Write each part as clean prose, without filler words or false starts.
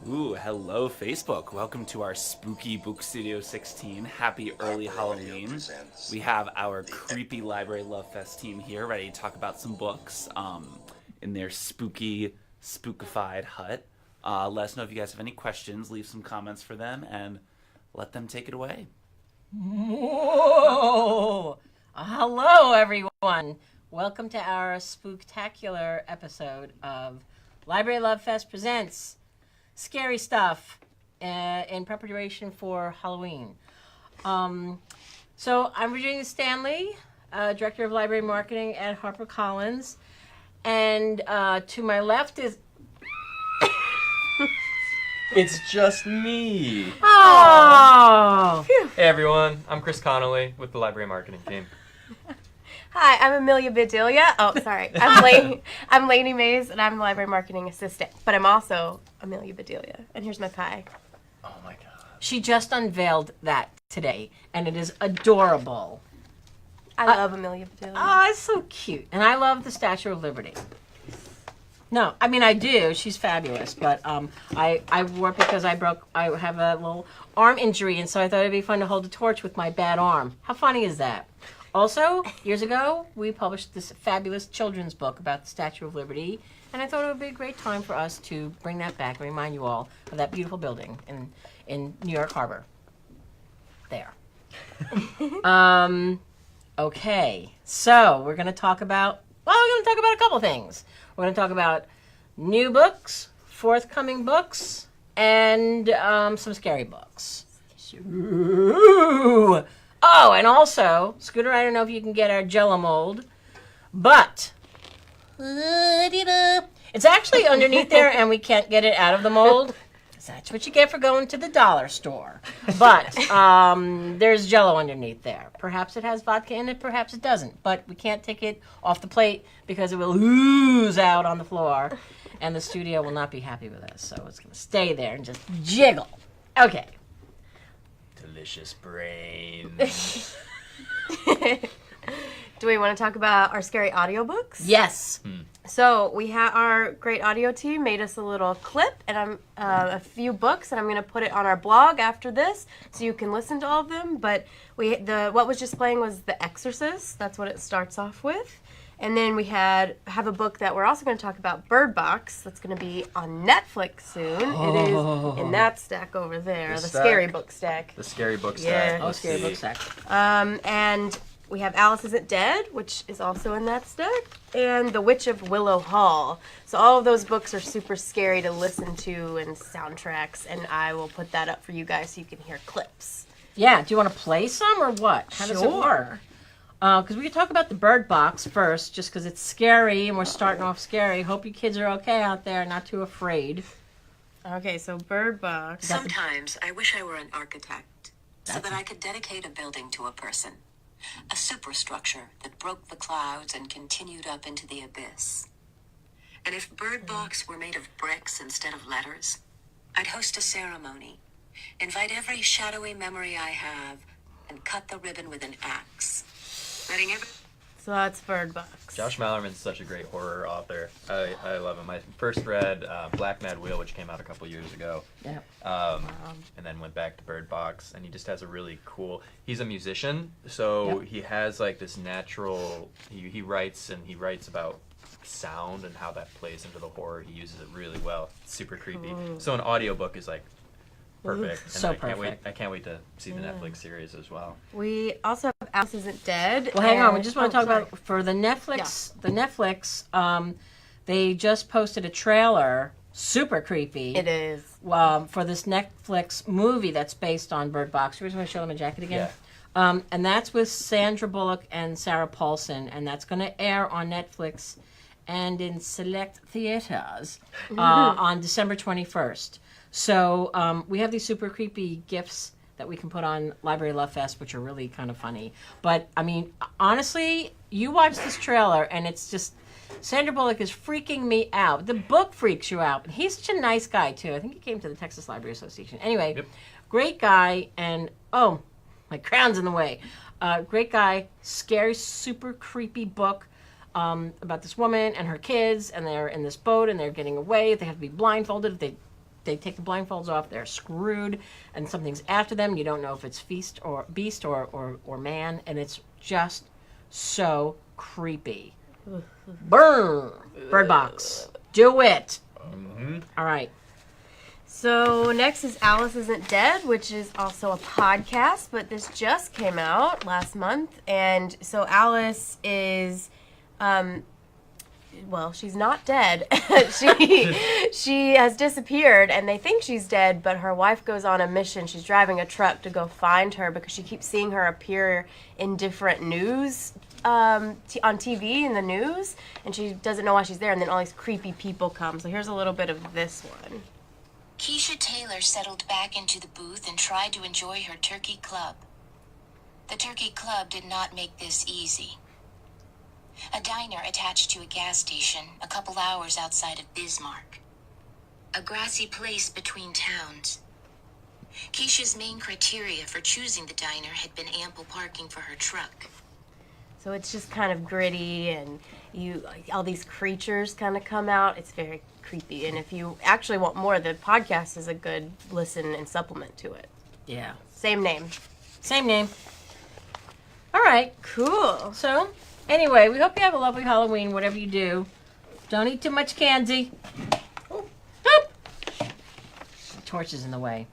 Ooh, hello Facebook. Welcome to our spooky Book Studio 16. Happy early Halloween. We have our creepy Library Love Fest team here ready to talk about some books in their spooky, spookified hut. Let us know if you guys have any questions. Leave some comments for them and let them take it away. Whoa! Hello, everyone. Welcome to our spooktacular episode of Library Love Fest presents Scary Stuff in preparation for Halloween. So I'm Virginia Stanley, Director of Library Marketing at HarperCollins. And to my left is... It's just me. Oh! Hey everyone, I'm Chris Connolly with the Library Marketing team. Hi, I'm Amelia Bedelia. Oh, sorry. I'm Lady Mays, and I'm the Library Marketing Assistant. But I'm also Amelia Bedelia. And here's my pie. Oh my god. She just unveiled that today, and it is adorable. I love Amelia Bedelia. Oh, it's so cute. And I love the Statue of Liberty. No, I mean, I do. She's fabulous. But I wore it because I have a little arm injury, and so I thought it'd be fun to hold a torch with my bad arm. How funny is that? Also, years ago, we published this fabulous children's book about the Statue of Liberty, and I thought it would be a great time for us to bring that back and remind you all of that beautiful building in New York Harbor. There. Okay, so we're going to talk about, a couple things. We're going to talk about new books, forthcoming books, and some scary books. Ooh. Oh, and also, Scooter, I don't know if you can get our Jello mold, but it's actually underneath there, and we can't get it out of the mold. That's what you get for going to the dollar store. But there's Jello underneath there. Perhaps it has vodka in it, perhaps it doesn't. But we can't take it off the plate because it will ooze out on the floor, and the studio will not be happy with us. So it's going to stay there and just jiggle. Okay. Delicious brains. Do we want to talk about our scary audiobooks? Yes. So we have our great audio team made us a little clip and a few books, and I'm going to put it on our blog after this so you can listen to all of them. But what was just playing was The Exorcist. That's what it starts off with. And then we have a book that we're also going to talk about, Bird Box. That's going to be on Netflix soon. It is in that stack over there, the scary book stack. The scary book stack. Oh, scary book stack. And we have Alice Isn't Dead, which is also in that stack, and The Witch of Willow Hall. So all of those books are super scary to listen to and soundtracks, and I will put that up for you guys so you can hear clips. Yeah, do you want to play some or what? How does it work? Because we can talk about the Bird Box first, just because it's scary, and we're starting off scary. Hope you kids are okay out there, not too afraid. Okay, so Bird Box. Sometimes I wish I were an architect, so that I could dedicate a building to a person. A superstructure that broke the clouds and continued up into the abyss. And if Bird Box were made of bricks instead of letters, I'd host a ceremony, invite every shadowy memory I have, and cut the ribbon with an axe. Letting every... So that's Bird Box. Josh Mallerman's such a great horror author. I love him. I first read Black Mad Wheel, which came out a couple years ago. Yeah. And then went back to Bird Box, and he just has a really cool... He's a musician, so he has like this natural... He writes about sound and how that plays into the horror. He uses it really well. It's super creepy. So an audiobook is like perfect. And So I can't wait to see the Netflix series as well. We also have Alice Isn't Dead. Well, hang on. We just want to talk about, for the Netflix, they just posted a trailer, super creepy. It is. For this Netflix movie that's based on Bird Box. We just want to show them a jacket again. Yeah. And that's with Sandra Bullock and Sarah Paulson, and that's going to air on Netflix and in select theaters on December 21st. So we have these super creepy GIFs that we can put on Library Love Fest, which are really kind of funny. But, I mean, honestly, you watch this trailer, and it's just... Sandra Bullock is freaking me out. The book freaks you out. He's such a nice guy, too. I think he came to the Texas Library Association. Anyway, great guy, and... Oh, my crown's in the way. Great guy, scary, super creepy book about this woman and her kids, and they're in this boat, and they're getting away. They have to be blindfolded. If they they take the blindfolds off, they're screwed, and something's after them. You don't know if it's beast or man, and it's just so creepy. Burn! Bird Box. Do it! All right. So next is Alice Isn't Dead, which is also a podcast, but this just came out last month. And so Alice is, well, she's not dead. she has disappeared, and they think she's dead, but her wife goes on a mission. She's driving a truck to go find her because she keeps seeing her appear in different news on TV in the news, and she doesn't know why she's there, and then all these creepy people come. So here's a little bit of this one. Keisha Taylor settled back into the booth and tried to enjoy her turkey club. The turkey club did not make this easy. A diner attached to a gas station a couple hours outside of Bismarck. A grassy place between towns. Keisha's main criteria for choosing the diner had been ample parking for her truck. So it's just kind of gritty, and all these creatures kind of come out. It's very creepy, and if you actually want more, the podcast is a good listen and supplement to it. Yeah. Same name. Same name. All right. Cool. So, anyway, we hope you have a lovely Halloween, whatever you do. Don't eat too much candy. Boop. The torch is in the way.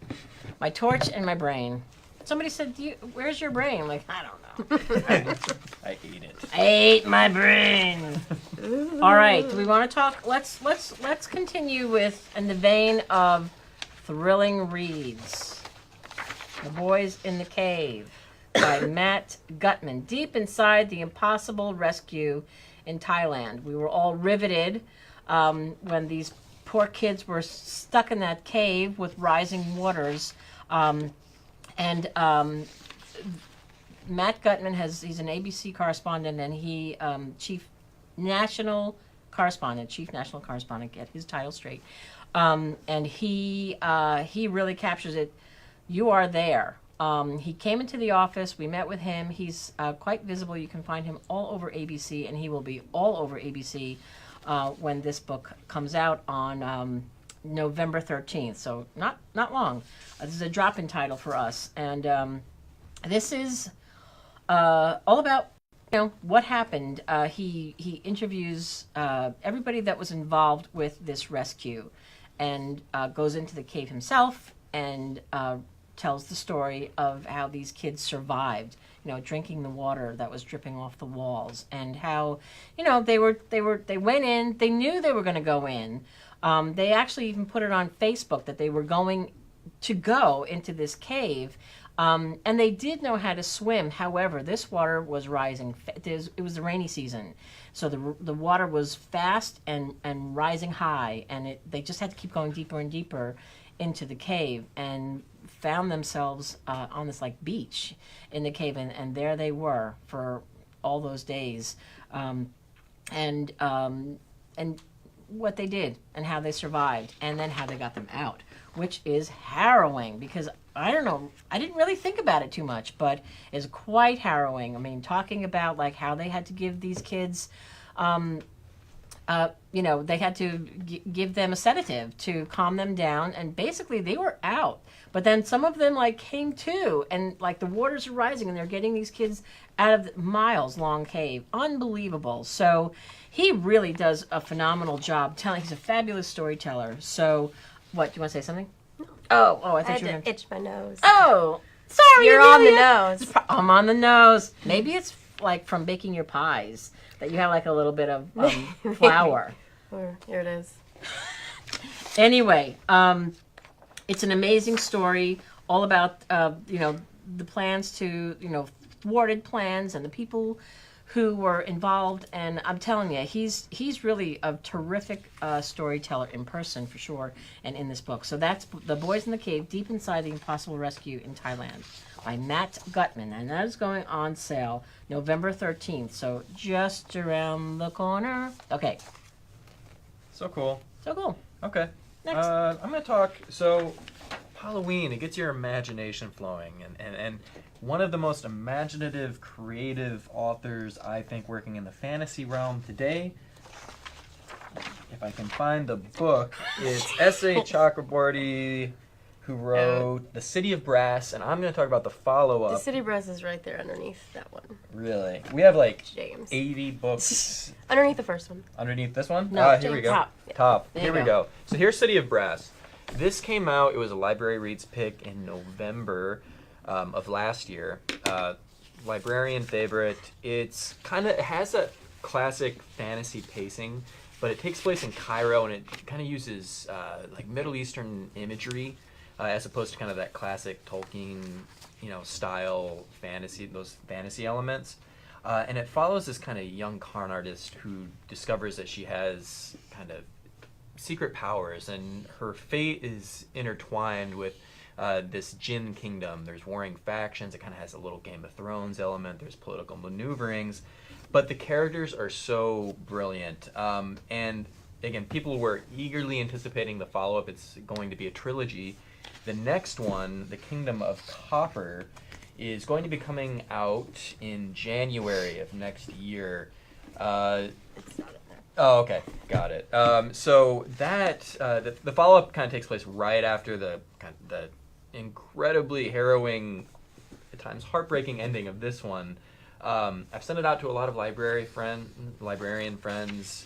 My torch and my brain. Somebody said, where's your brain? I'm like, I don't know. I ate it. I ate my brain. All right. Do we want to talk? Let's continue with, in the vein of thrilling reads, The Boys in the Cave by Matt Gutman. Deep inside the impossible rescue in Thailand. We were all riveted when these poor kids were stuck in that cave with rising waters. Matt Gutman he's an ABC correspondent, and he chief national correspondent, get his title straight. And he really captures it. You are there. He came into the office. We met with him. He's quite visible. You can find him all over ABC, and he will be all over ABC when this book comes out on November 13th. So not long. This is a drop-in title for us, and this is all about what happened. He interviews everybody that was involved with this rescue, and goes into the cave himself and tells the story of how these kids survived, drinking the water that was dripping off the walls, and how they went in. They knew they were going to go in. They actually even put it on Facebook that they were going to go into this cave. And they did know how to swim. However, this water was rising. It was the rainy season, so the water was fast and rising high, and they just had to keep going deeper and deeper into the cave, and found themselves on this beach in the cave, and there they were for all those days, and what they did and how they survived, and then how they got them out, which is harrowing because I don't know, I didn't really think about it too much, but it's quite harrowing. I mean, talking about how they had to give these kids, they had to give them a sedative to calm them down, and basically they were out. But then some of them came to, and the waters are rising, and they're getting these kids out of the miles-long cave. Unbelievable. So he really does a phenomenal job telling. He's a fabulous storyteller. So, what, do you want to say something? Oh, I thought you were to itch my nose. Oh, sorry. You're on the nose. I'm on the nose. Maybe it's from baking your pies that you have a little bit of flour. Here it is. Anyway, it's an amazing story, all about the plans to thwarted plans and the people who were involved. And I'm telling you, he's really a terrific storyteller in person for sure, and in this book. So that's The Boys in the Cave: Deep Inside the Impossible Rescue in Thailand by Matt Gutman, and that is going on sale November 13th. So just around the corner. Okay. So cool. Okay. Next. I'm going to talk, so Halloween, it gets your imagination flowing, and one of the most imaginative, creative authors, I think, working in the fantasy realm today if I can find the book, it's S.A. Chakraborty, who wrote The City of Brass, and I'm going to talk about the follow-up. The City Brass is right there underneath that one. Really? We have like James. 80 books Underneath the first one. underneath this one? No, Here we go. top. Top. There Here you we go. So here's City of Brass. This came out, it was a Library Reads pick in November of last year. Librarian favorite. It has a classic fantasy pacing, but it takes place in Cairo, and it kind of uses like Middle Eastern imagery as opposed to kind of that classic Tolkien, style fantasy, those fantasy elements. And it follows this kind of young con artist who discovers that she has kind of secret powers, and her fate is intertwined with this Jinn kingdom. There's warring factions. It kind of has a little Game of Thrones element. There's political maneuverings. But the characters are so brilliant. And again, people were eagerly anticipating the follow-up. It's going to be a trilogy. The next one, The Kingdom of Copper, is going to be coming out in January of next year. It's not in there. Oh, okay. Got it. So that the follow-up kind of takes place right after the incredibly harrowing, at times heartbreaking ending of this one. I've sent it out to a lot of librarian friends.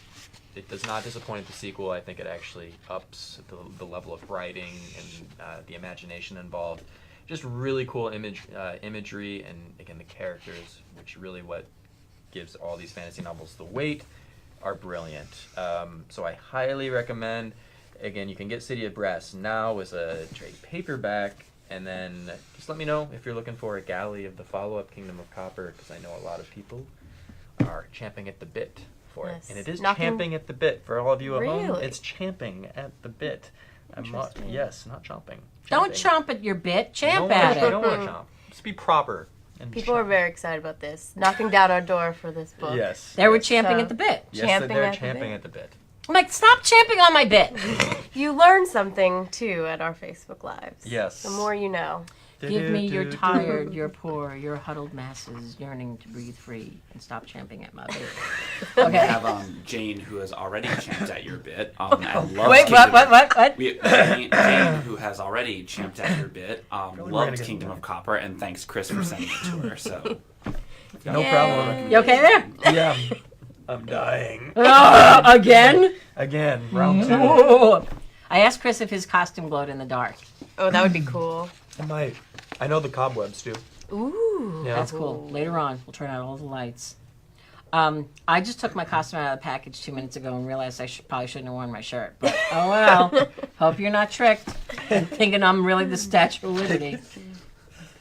It does not disappoint the sequel. I think it actually ups the level of writing and the imagination involved. Just really cool imagery, and again the characters, which really what gives all these fantasy novels the weight, are brilliant. So I highly recommend. Again, you can get City of Brass now as a trade paperback, and then just let me know if you're looking for a galley of the follow-up Kingdom of Copper, because I know a lot of people are champing at the bit for Yes. it. And it is Knocking- champing at the bit for all of you at home. Really? It's champing at the bit. Interesting. Yes, not chomping. Don't Champing. chomp at your bit. You Champ don't at wanna- You it. don't want to chomp. Just be proper. And People are chomp. very excited about this. Knocking down our door for this book. Yes. They were yes. champing So- at the bit. Yes, champing they're at the champing bit. at the bit. I'm like, stop champing on my bit. You learn something too at our Facebook Lives. Yes. The more you know. Give me your tired, your poor, your huddled masses yearning to breathe free and stop champing at my bit. We Okay. have Jane, who has already champed at your bit. And loves Wait, Kingdom what? We, Jane, who has already champed at your bit, gonna loved get Kingdom it. of Copper, and thanks Chris for sending it to her. So No problem. You okay there? Yeah. I'm dying. Again? Again, round two. Ooh. I asked Chris if his costume glowed in the dark. Oh, that would be cool. I might. I know the cobwebs too. Ooh. Yeah. That's cool. Later on, we'll turn out all the lights. I just took my costume out of the package 2 minutes ago and realized I probably shouldn't have worn my shirt. But oh well. Hope you're not tricked and thinking I'm really the Statue of Liberty.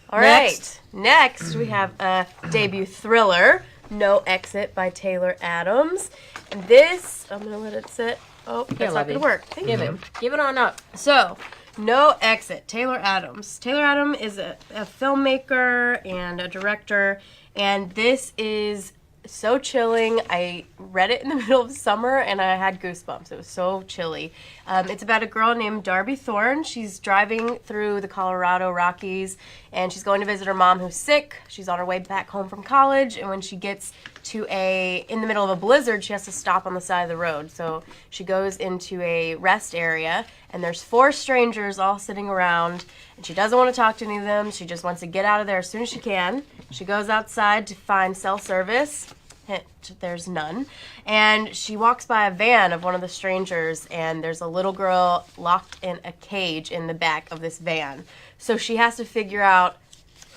All Next. right. Next, we have a debut thriller, No Exit by Taylor Adams. And this, I'm going to let it sit. Oh, that's not Lovey. going to work. Thank Give you. it on up. So, No Exit, Taylor Adams. Taylor Adams is a filmmaker and a director, and this is so chilling. I read it in the middle of summer, and I had goosebumps. It was so chilly. It's about a girl named Darby Thorne. She's driving through the Colorado Rockies, and she's going to visit her mom who's sick. She's on her way back home from college, and when she gets in the middle of a blizzard, she has to stop on the side of the road. So she goes into a rest area, and there's 4 strangers all sitting around, and she doesn't want to talk to any of them. She just wants to get out of there as soon as she can. She goes outside to find cell service. Hint, there's none. And she walks by a van of one of the strangers, and there's a little girl locked in a cage in the back of this van. So she has to figure out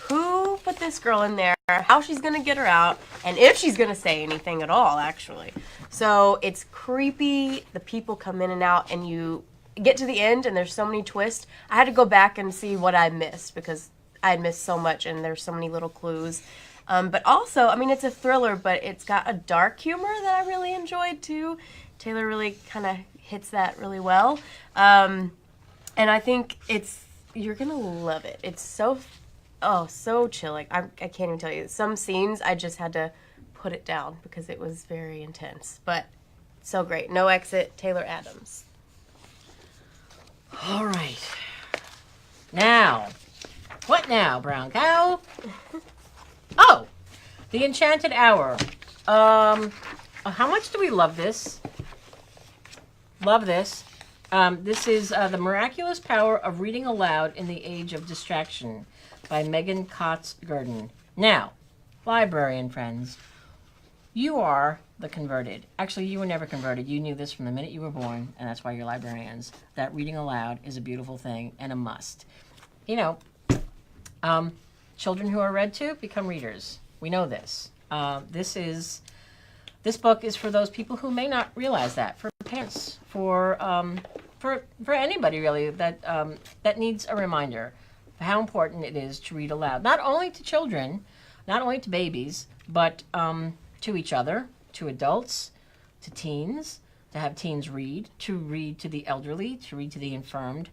who put this girl in there, how she's going to get her out, and if she's going to say anything at all, actually. So it's creepy. The people come in and out, and you get to the end, and there's so many twists. I had to go back and see what I missed, because I had missed so much, and there's so many little clues. But also, I mean, it's a thriller, but it's got a dark humor that I really enjoyed, too. Taylor really kind of hits that really well. And I think you're going to love it. It's so chilling. I can't even tell you. Some scenes, I just had to put it down because it was very intense. But so great. No Exit, Taylor Adams. All right. Now, what now, brown cow? Oh, The Enchanted Hour. How much do we love this? Love this. This is The Miraculous Power of Reading Aloud in the Age of Distraction by Megan Kotz-Gurdon. Now, librarian friends, you are the converted. Actually, you were never converted. You knew this from the minute you were born, and that's why you're librarians, that reading aloud is a beautiful thing and a must. You know, children who are read to become readers. We know this. This book is for those people who may not realize that, for parents, for anybody really that needs a reminder of how important it is to read aloud, not only to children, not only to babies, but to each other, to adults, to teens, to have teens read to the elderly, to read to the infirmed.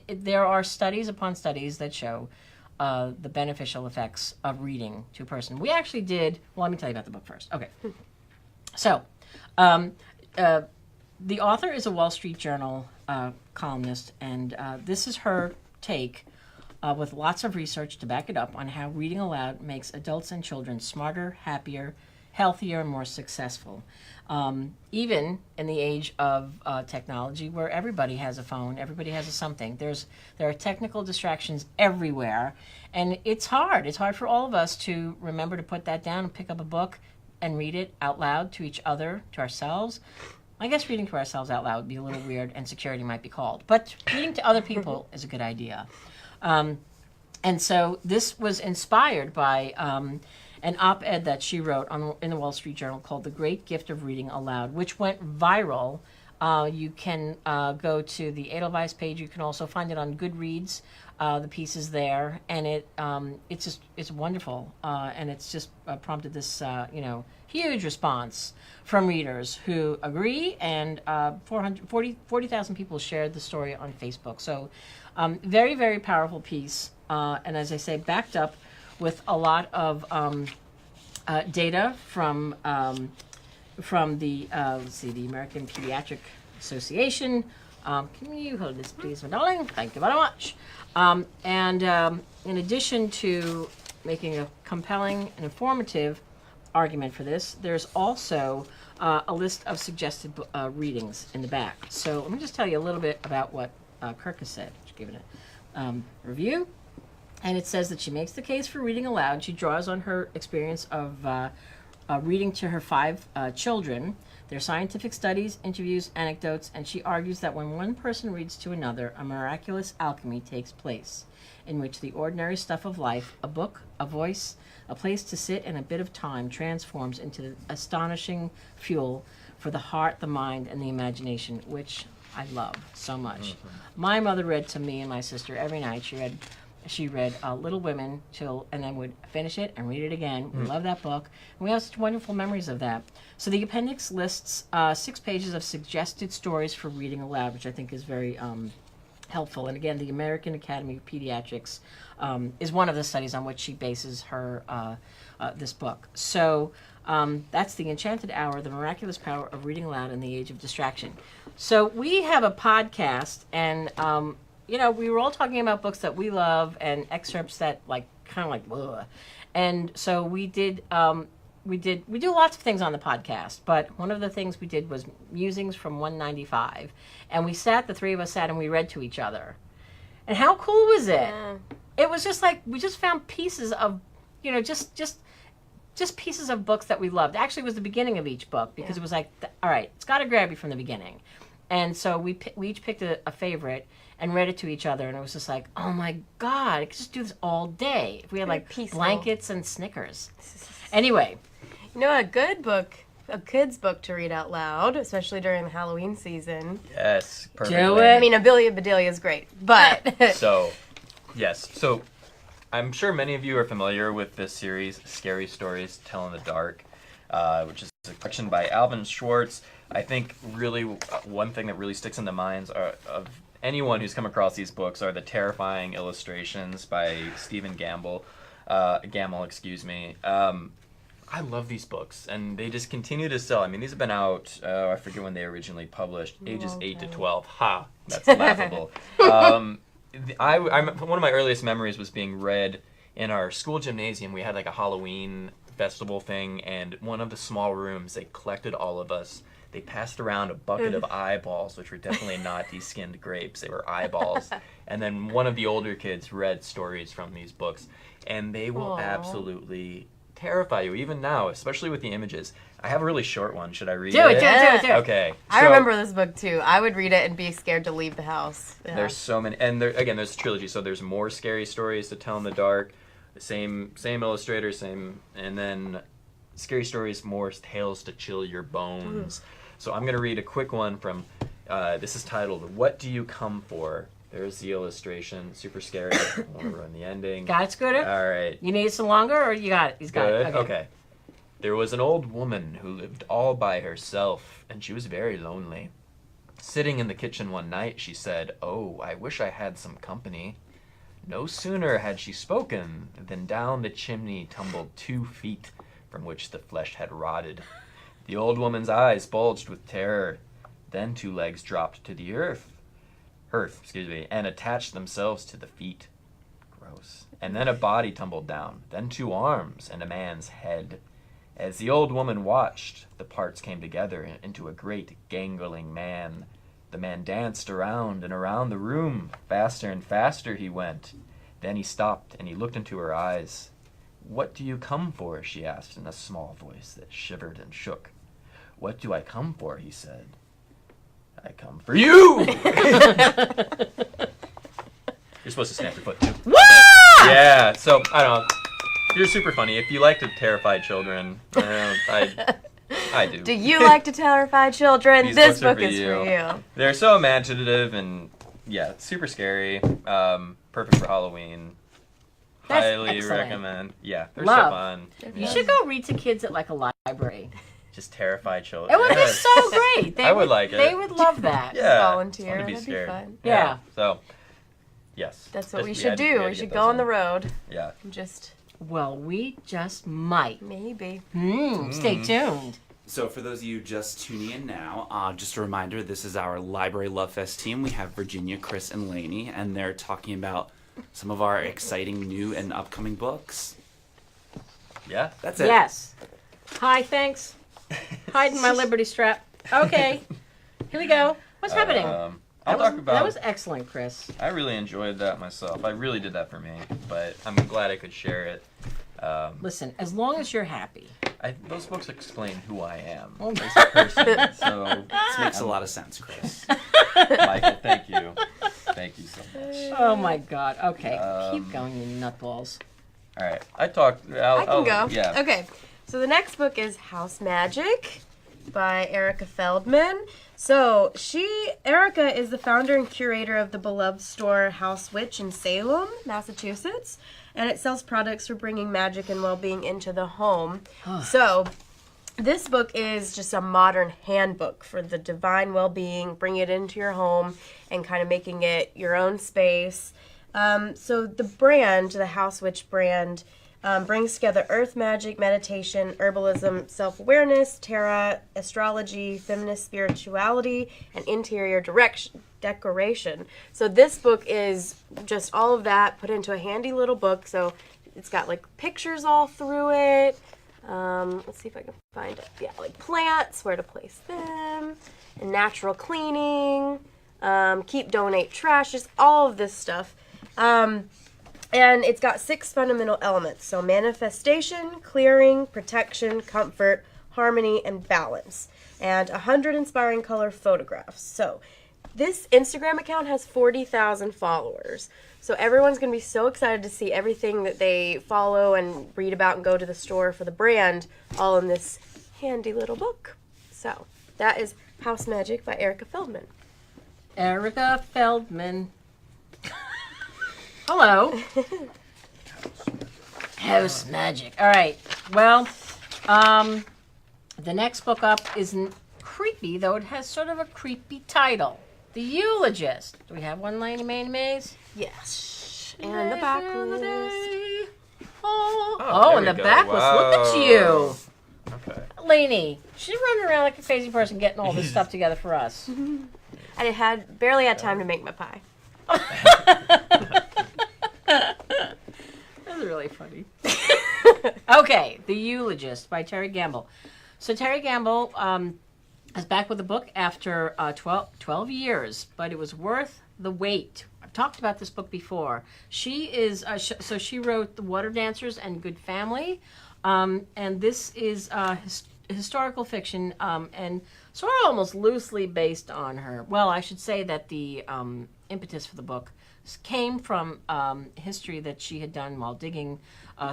There are studies upon studies that show the beneficial effects of reading to a person. We actually did, well, let me tell you about the book first. Okay. So, the author is a Wall Street Journal columnist, and this is her take with lots of research to back it up on how reading aloud makes adults and children smarter, happier, healthier, and more successful. Even in the age of technology where everybody has a phone, everybody has a something. There are technical distractions everywhere, and it's hard. It's hard for all of us to remember to put that down and pick up a book and read it out loud to each other, to ourselves. I guess reading to ourselves out loud would be a little weird, and security might be called. But reading to other people is a good idea. And so this was inspired by an op-ed that she wrote in the Wall Street Journal called The Great Gift of Reading Aloud, which went viral. You can go to the Edelweiss page. You can also find it on Goodreads, the pieces there. And it's wonderful. And it's just prompted this, huge response from readers who agree. And 40,000 people shared the story on Facebook. So very, very powerful piece. And as I say, backed up with a lot of data from the the American Pediatric Association. Can you hold this, please, my darling? Thank you very much. And in addition to making a compelling and informative argument for this, there's also a list of suggested readings in the back. So let me just tell you a little bit about what Kirk has said. Just give it a review. And it says that she makes the case for reading aloud. She draws on her experience of reading to her 5 children, their scientific studies, interviews, anecdotes, and she argues that when one person reads to another, a miraculous alchemy takes place, in which the ordinary stuff of life, a book, a voice, a place to sit, and a bit of time transforms into the astonishing fuel for the heart, the mind, and the imagination, which I love so much. Mm-hmm. My mother read to me and my sister every night. She read Little Women and then would finish it and read it again. We love that book. And we have such wonderful memories of that. So the appendix lists 6 pages of suggested stories for reading aloud, which I think is very helpful. And again, the American Academy of Pediatrics is one of the studies on which she bases her this book. So that's The Enchanted Hour, The Miraculous Power of Reading Aloud in the Age of Distraction. So we have a podcast, and we were all talking about books that we love and excerpts that ugh. And so we do lots of things on the podcast, but one of the things we did was musings from 195. And the 3 of us sat and we read to each other. And how cool was it? Yeah. It was just like, we just found pieces of, just pieces of books that we loved. Actually, it was the beginning of each book, because it was like, all right, it's got to grab you from the beginning. And so we each picked a favorite and read it to each other, and it was just like, oh my God, I could just do this all day if we had blankets and Snickers. Anyway. A good book, a kid's book to read out loud, especially during the Halloween season. Yes, perfect. Do it. I mean, Abelia Bedelia is great, but... Yes. So I'm sure many of you are familiar with this series, Scary Stories Tell in the Dark, which is a collection by Alvin Schwartz. I think really one thing that really sticks in the minds of anyone who's come across these books are the terrifying illustrations by Stephen Gamble. I love these books, and they just continue to sell. I mean, these have been out, I forget when they originally published, ages 8 to 12. Ha! That's laughable. One of my earliest memories was being read in our school gymnasium. We had like a Halloween festival thing, and one of the small rooms, they collected all of us they passed around a bucket of eyeballs, which were definitely not de-skinned grapes. They were eyeballs. And then one of the older kids read stories from these books, and they will Aw. absolutely terrify you, even now, especially with the images. I have a really short one. Should I read Do it, do it, do it, do it. Okay. I so remember this book too. I would read it and be scared to leave the house. Yeah. There's so many, and there's a trilogy, so there's more scary stories to tell in the dark. The same illustrator, and then scary stories, more tales to chill your bones. So I'm gonna read a quick one from. This is titled "What Do You Come For?" There's the illustration, super scary. I don't want to ruin the ending. Got it, Scooter? All right. You need some longer, or you got it? He's got Good. it. Okay. There was an old woman who lived all by herself, and she was very lonely. Sitting in the kitchen one night, she said, "Oh, I wish I had some company." No sooner had she spoken than down the chimney tumbled 2 feet from which the flesh had rotted. The old woman's eyes bulged with terror. Then 2 legs dropped to the earth, and attached themselves to the feet. Gross. And then a body tumbled down, then 2 arms and a man's head. As the old woman watched, the parts came together into a great gangling man. The man danced around and around the room. Faster and faster he went. Then he stopped and he looked into her eyes. "What do you come for?" she asked in a small voice that shivered and shook. "What do I come for?" he said. "I come for you!" You're supposed to snap your foot too. Yeah, so, I don't know. You're super funny. If you like to terrify children, I do. Do you like to terrify children? These This books are book for is you. for you. They're so imaginative and, yeah, super scary. Perfect for Halloween. That's Highly excellent. recommend. Yeah, they're Love. so fun. You should go read to kids at like a library. Just terrify children. It would be Yes. so great. They I would like it. They would love that. Yeah. Volunteer. It's fun to be That'd be scared. fun. Yeah. So, yes. That's what we Just- should had to- do. had We to should get go those on the in. road. Yeah. And just Well, we just might. maybe. Stay tuned. So for those of you just tuning in now, just a reminder, this is our Library Love Fest team. We have Virginia, Chris, and Lainey, and they're talking about some of our exciting new and upcoming books. Yeah. That's it. Yes. Hi, thanks. Hiding my Liberty strap. Okay. Here we go. What's happening? I'll talk about. That was excellent, Chris. I really enjoyed that myself. I really did that for me, but I'm glad I could share it. Listen, as long as you're happy. Those books explain who I am Oh my- as a person. So, This makes a lot of sense, Chris. Michael, thank you. Thank you so much. Oh my God. Okay. Keep Um, going, you nutballs. All right. I talked. I can go. Yeah. Okay. So the next book is House Magic by Erica Feldman. So Erica is the founder and curator of the beloved store House Witch in Salem, Massachusetts, and it sells products for bringing magic and well-being into the home. So this book is just a modern handbook for the divine well-being, bring it into your home and kind of making it your own space. So the brand, the House Witch brand, brings together earth magic, meditation, herbalism, self-awareness, tarot, astrology, feminist spirituality, and interior decoration. So this book is just all of that put into a handy little book. So it's got like pictures all through it. Let's see if I can find it. Yeah, like plants, where to place them, and natural cleaning, keep, donate, trash, just all of this stuff. And it's got 6 fundamental elements. So manifestation, clearing, protection, comfort, harmony, and balance. And 100 inspiring color photographs. So this Instagram account has 40,000 followers. So everyone's going to be so excited to see everything that they follow and read about and go to the store for the brand all in this handy little book. So that is House Magic by Erica Feldman. Erica Feldman. Hello. House Magic. All right. Well, the next book up isn't creepy, though it has sort of a creepy title. The Eulogist. Do we have one, Lainey Mays? Yes. And the backlist. Oh, there and we the go. backlist. Look at you. Okay. Lainey, she's running around like a crazy person getting all this stuff together for us. I barely had time to make my pie. That's really funny. Okay, The Eulogist by Terry Gamble. So Terry Gamble is back with a book after 12 years, but it was worth the wait. I've talked about this book before. She is, so she wrote The Water Dancers and Good Family, and this is historical fiction, and sort of almost loosely based on her. Well, I should say that the impetus for the book came from history that she had done while digging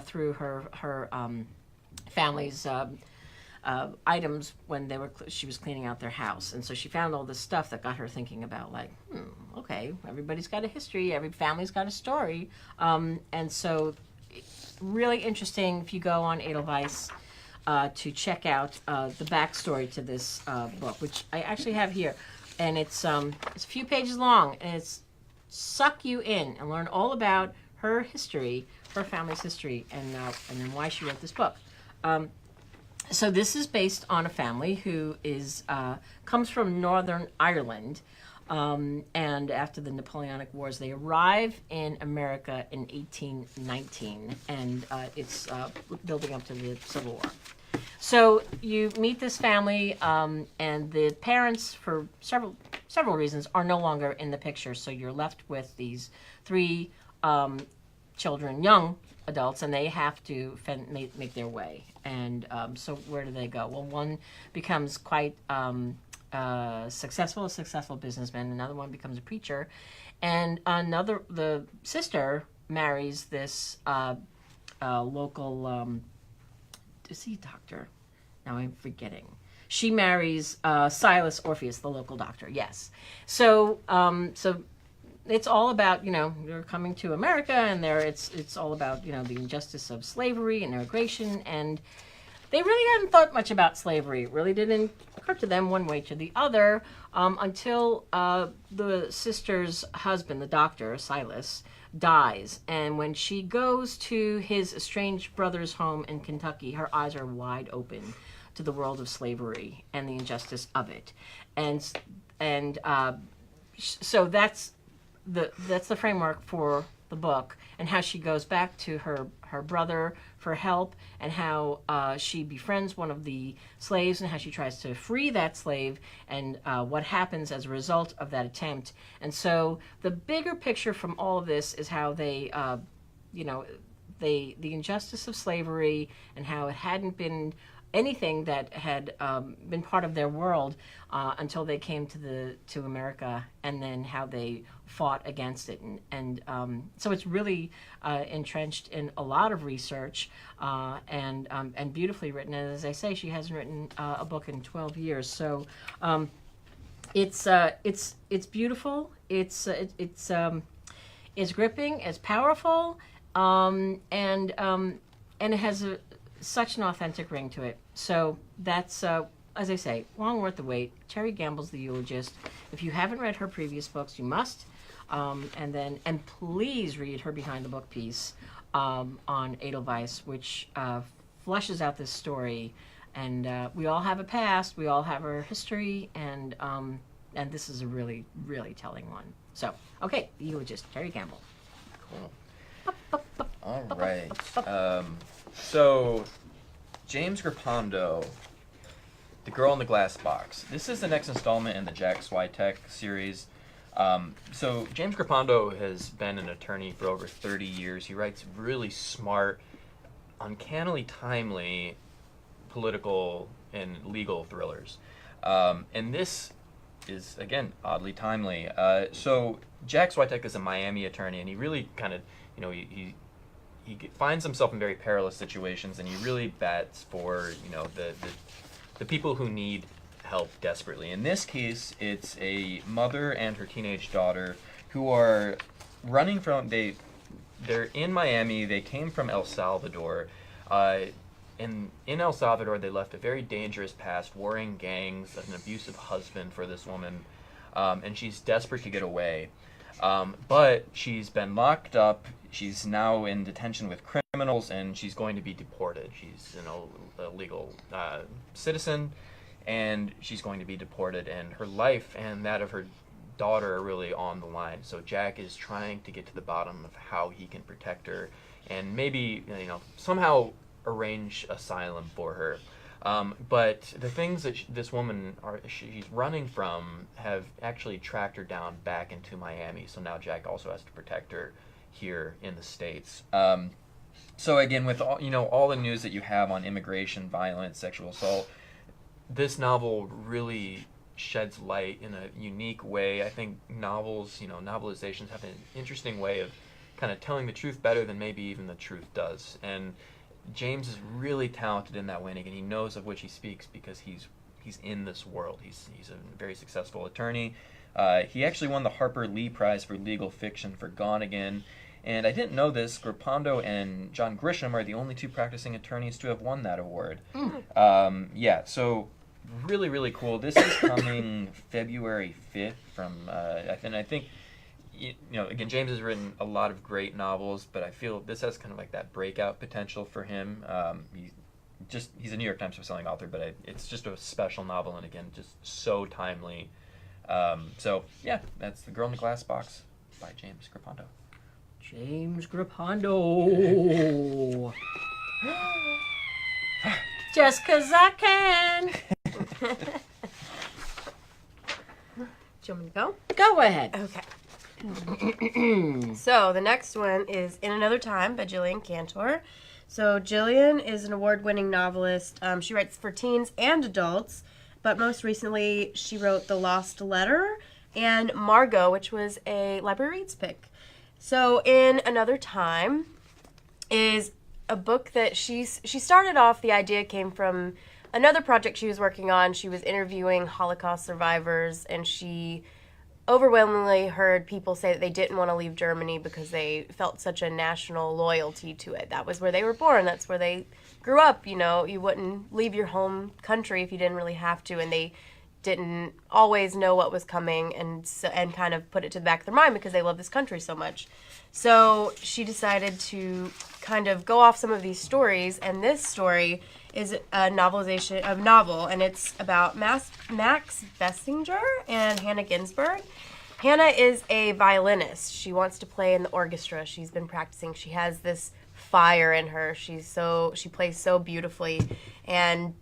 through her family's items when she was cleaning out their house, and so she found all this stuff that got her thinking about, like, okay, everybody's got a history, every family's got a story, and so really interesting if you go on Edelweiss to check out the backstory to this book, which I actually have here, and it's a few pages long, and it's suck you in and learn all about her history, her family's history, and then why she wrote this book. So this is based on a family who comes from Northern Ireland, and after the Napoleonic Wars, they arrive in America in 1819, and it's building up to the Civil War. So you meet this family, and the parents, for several reasons, are no longer in the picture. So you're left with these three children, young adults, and they have to make their way. And so where do they go? Well, one becomes quite a successful businessman. Another one becomes a preacher, and the sister marries this local disease doctor. Now I'm forgetting. She marries Silas Orpheus, the local doctor. Yes. So it's all about, they're coming to America, and it's all about, the injustice of slavery and immigration, and they really hadn't thought much about slavery. It really didn't occur to them one way to the other until the sister's husband, the doctor, Silas, dies. And when she goes to his estranged brother's home in Kentucky, her eyes are wide open to the world of slavery and the injustice of it. And so that's the framework for the book, and how she goes back to her brother for help, and how she befriends one of the slaves, and how she tries to free that slave, and what happens as a result of that attempt. And so the bigger picture from all of this is how the injustice of slavery, and how it hadn't been anything that had been part of their world until they came to America, and then how they fought against it, and so it's really entrenched in a lot of research, and beautifully written. And as I say, she hasn't written a book in 12 years, so it's beautiful. It's gripping. It's powerful, and it has such an authentic ring to it. So that's, as I say, long worth the wait. Terry Gamble's The Eulogist. If you haven't read her previous books, you must. And please read her behind the book piece on Edelweiss, which fleshes out this story. And we all have a past, we all have our history, and this is a really, really telling one. So, okay, The Eulogist, Terry Gamble. Cool. All right. So, James Grapondo, The Girl in the Glass Box. This is the next installment in the Jack Switek series. So, James Grapondo has been an attorney for over 30 years. He writes really smart, uncannily timely political and legal thrillers. And this is, again, oddly timely. So, Jack Switek is a Miami attorney, and he really kind of, he finds himself in very perilous situations, and he really bats for the people who need help desperately. In this case, it's a mother and her teenage daughter who are running from they're in Miami. They came from El Salvador. In El Salvador, they left a very dangerous past, warring gangs, an abusive husband for this woman, and she's desperate to get away. But she's been locked up. She's now in detention with criminals, and she's going to be deported. She's a legal citizen, and she's going to be deported, and her life and that of her daughter are really on the line. So Jack is trying to get to the bottom of how he can protect her, and maybe somehow arrange asylum for her. But the things that this woman she's running from have actually tracked her down back into Miami. So now Jack also has to protect her here in the States. So again, with all the news that you have on immigration, violence, sexual assault, this novel really sheds light in a unique way. I think novelizations have an interesting way of kind of telling the truth better than maybe even the truth does. And James is really talented in that way, and again, he knows of which he speaks because he's in this world. He's a very successful attorney. He actually won the Harper Lee Prize for legal fiction for Gone Again. And I didn't know this, Grappando and John Grisham are the only two practicing attorneys to have won that award. So really, really cool. This is coming February 5th from, and I think, again, James has written a lot of great novels, but I feel this has kind of like that breakout potential for him. He's a New York Times bestselling author, but it's just a special novel, and again, just so timely. That's The Girl in the Glass Box by James Grappando. James Grappando. Just 'cause I can. Do you want me to go? Go ahead. Okay. So the next one is In Another Time by Jillian Cantor. So Jillian is an award-winning novelist. She writes for teens and adults, but most recently she wrote The Lost Letter and Margot, which was a Library Reads pick. So In Another Time is a book that she started off, the idea came from another project she was working on. She was interviewing Holocaust survivors, and she overwhelmingly heard people say that they didn't want to leave Germany because they felt such a national loyalty to it. That was where they were born. That's where they grew up. You wouldn't leave your home country if you didn't really have to, and they didn't always know what was coming and kind of put it to the back of their mind because they love this country so much. So she decided to kind of go off some of these stories, and this story is a novelization of novel, and it's about Max Bessinger and Hannah Ginsberg. Hannah is a violinist. She wants to play in the orchestra. She's been practicing. She has this fire in her. She plays so beautifully, and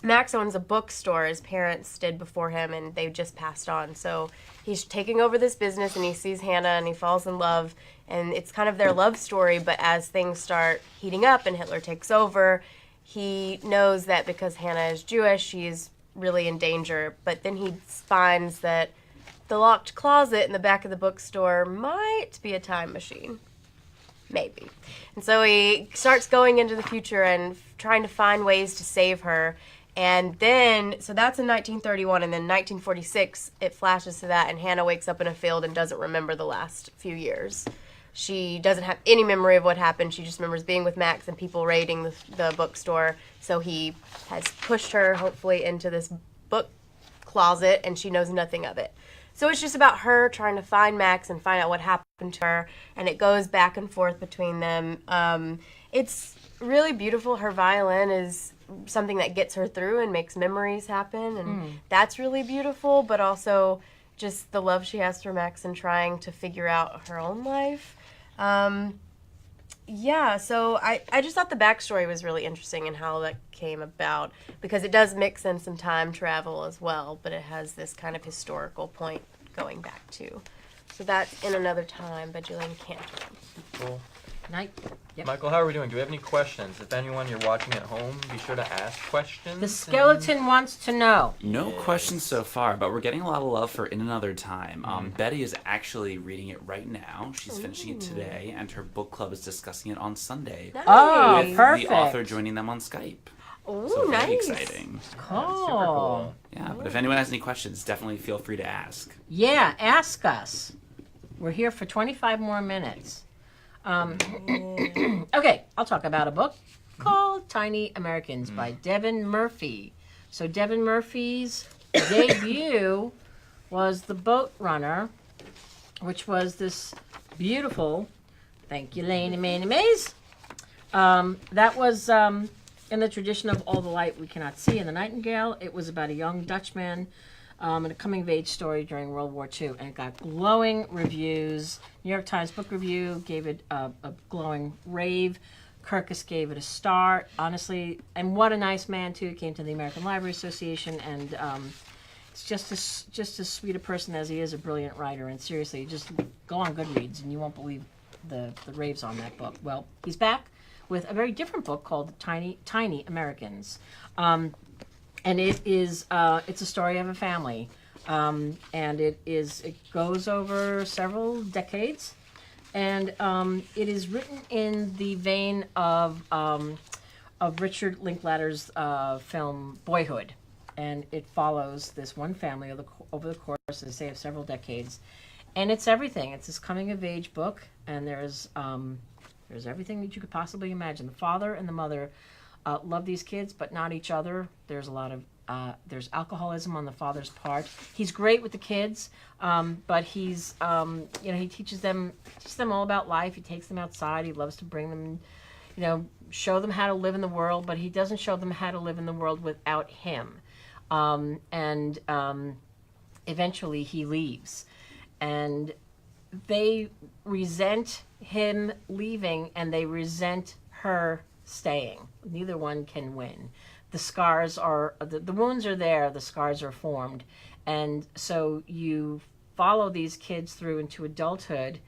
Max owns a bookstore. His parents did before him, and they just passed on. So he's taking over this business, and he sees Hannah, and he falls in love. And it's kind of their love story, but as things start heating up and Hitler takes over, he knows that because Hannah is Jewish, she's really in danger. But then he finds that the locked closet in the back of the bookstore might be a time machine. Maybe. And so he starts going into the future and trying to find ways to save her. And then, so that's in 1931, and then 1946, it flashes to that, and Hannah wakes up in a field and doesn't remember the last few years. She doesn't have any memory of what happened. She just remembers being with Max and people raiding the bookstore. So he has pushed her, hopefully, into this book closet, and she knows nothing of it. So it's just about her trying to find Max and find out what happened to her, and it goes back and forth between them. It's really beautiful. Her violin is something that gets her through and makes memories happen, and that's really beautiful, but also just the love she has for Max and trying to figure out her own life. So I just thought the backstory was really interesting and how that came about, because it does mix in some time travel as well, but it has this kind of historical point going back to. So that's In Another Time by Jillian Cantor. Cool. Night. Yep. Michael, how are we doing? Do we have any questions? If anyone you're watching at home, be sure to ask questions. The skeleton wants to know. No questions so far, but we're getting a lot of love for In Another Time. Betty is actually reading it right now. She's finishing it today, and her book club is discussing it on Sunday. Nice. Oh, with perfect. the author joining them on Skype. Ooh, So very nice. exciting. Cool. Super cool. Yeah, but if anyone has any questions, definitely feel free to ask. Yeah, ask us. We're here for 25 more minutes. Okay, I'll talk about a book called Tiny Americans by Devin Murphy. So Devin Murphy's debut was The Boat Runner, which was this beautiful, thank you, Laney Maney Mays. That was in the tradition of All the Light We Cannot See and The Nightingale. It was about a young Dutchman and a coming-of-age story during World War II, and it got glowing reviews. New York Times Book Review gave it a glowing rave. Kirkus gave it a star, honestly, and what a nice man too. He came to the American Library Association, and it's just as sweet a person as he is a brilliant writer. And seriously, just go on Goodreads, and you won't believe the raves on that book. Well, he's back with a very different book called Tiny Americans, and it's a story of a family, and it goes over several decades. And it is written in the vein of Richard Linklater's film Boyhood, and it follows this one family over the course, as I say, of several decades. And it's everything. It's this coming-of-age book, and there's everything that you could possibly imagine. The father and the mother love these kids, but not each other. There's a lot of there's alcoholism on the father's part. He's great with the kids, but he's he teaches them all about life. He takes them outside. He loves to bring them, show them how to live in the world, but he doesn't show them how to live in the world without him. And eventually he leaves, and they resent him leaving, and they resent her staying. Neither one can win. The scars are, the wounds are there, the scars are formed. And so you follow these kids through into adulthood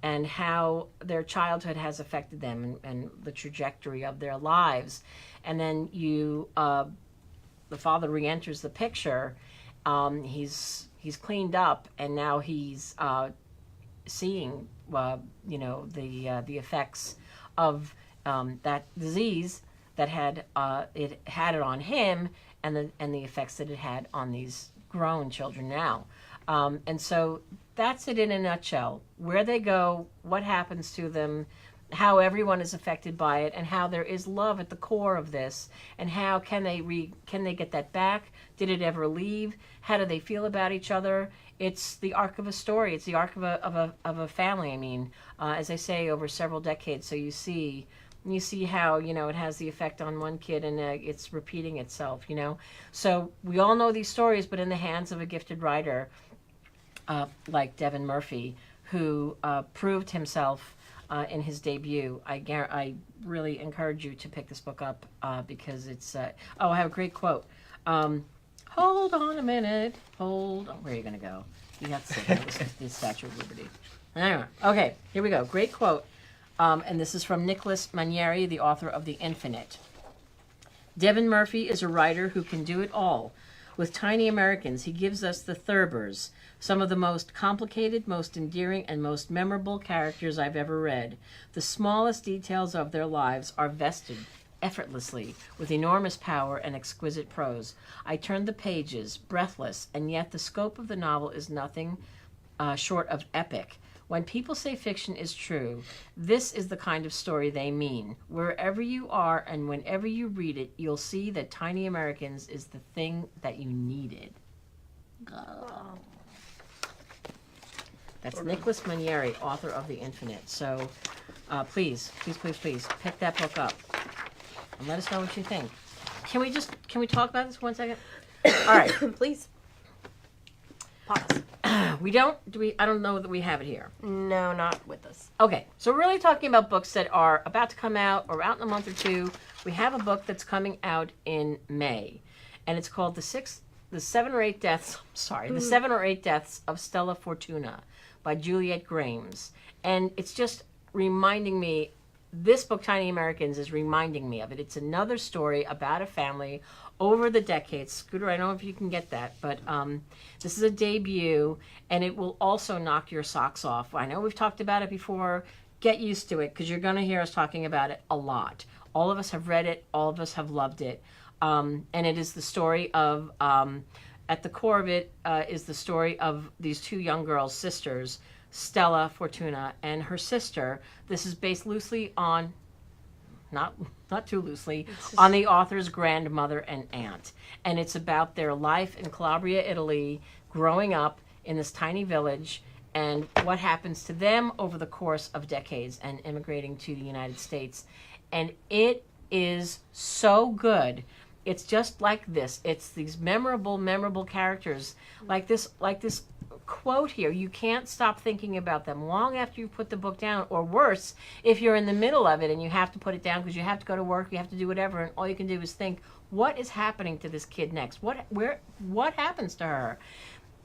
and how their childhood has affected them, and the trajectory of their lives. And then the father re-enters the picture. He's cleaned up, and now he's seeing, the effects of that disease that had it on him, and the effects that it had on these grown children now. And so that's it in a nutshell. Where they go, what happens to them, how everyone is affected by it, and how there is love at the core of this, and how can they get that back? Did it ever leave? How do they feel about each other? It's the arc of a story. It's the arc of a family. I mean, as I say, over several decades. So you see how it has the effect on one kid, and it's repeating itself. So we all know these stories, but in the hands of a gifted writer like Devin Murphy, who proved himself in his debut. I really encourage you to pick this book up because it's. I have a great quote. Hold on a minute. Hold on. Where are you going to go? You have to say the Statue of Liberty. Anyway, okay, here we go. Great quote. And this is from Nicholas Manieri, the author of The Infinite. Devin Murphy is a writer who can do it all. With Tiny Americans, he gives us the Thurbers, some of the most complicated, most endearing, and most memorable characters I've ever read. The smallest details of their lives are vested effortlessly with enormous power and exquisite prose. I turned the pages, breathless, and yet the scope of the novel is nothing short of epic. When people say fiction is true, this is the kind of story they mean. Wherever you are and whenever you read it, you'll see that Tiny Americans is the thing that you needed. Oh. That's Nicholas Manieri, author of The Infinite. So please pick that book up and let us know what you think. Can we talk about this 1 second? All right. Please. Pause. I don't know that we have it here. No, not with us. Okay, so we're really talking about books that are about to come out or out in a month or two. We have a book that's coming out in May, and it's called The 7 or 8 Deaths of Stella Fortuna by Juliet Grimes. And it's just reminding me, this book, Tiny Americans, is reminding me of it. It's another story about a family over the decades. Scooter, I don't know if you can get that, but this is a debut, and it will also knock your socks off. I know we've talked about it before. Get used to it, because you're going to hear us talking about it a lot. All of us have read it. All of us have loved it. And it is the story of, at the core of it, is the story of these two young girls, sisters, Stella Fortuna and her sister. This is based loosely on, not too loosely, on the author's grandmother and aunt. And it's about their life in Calabria, Italy, growing up in this tiny village, and what happens to them over the course of decades and immigrating to the United States. And it is so good. It's just like this. It's these memorable characters, like this quote here. You can't stop thinking about them long after you put the book down, or worse, if you're in the middle of it and you have to put it down because you have to go to work, you have to do whatever, and all you can do is think, what is happening to this kid next? What happens to her?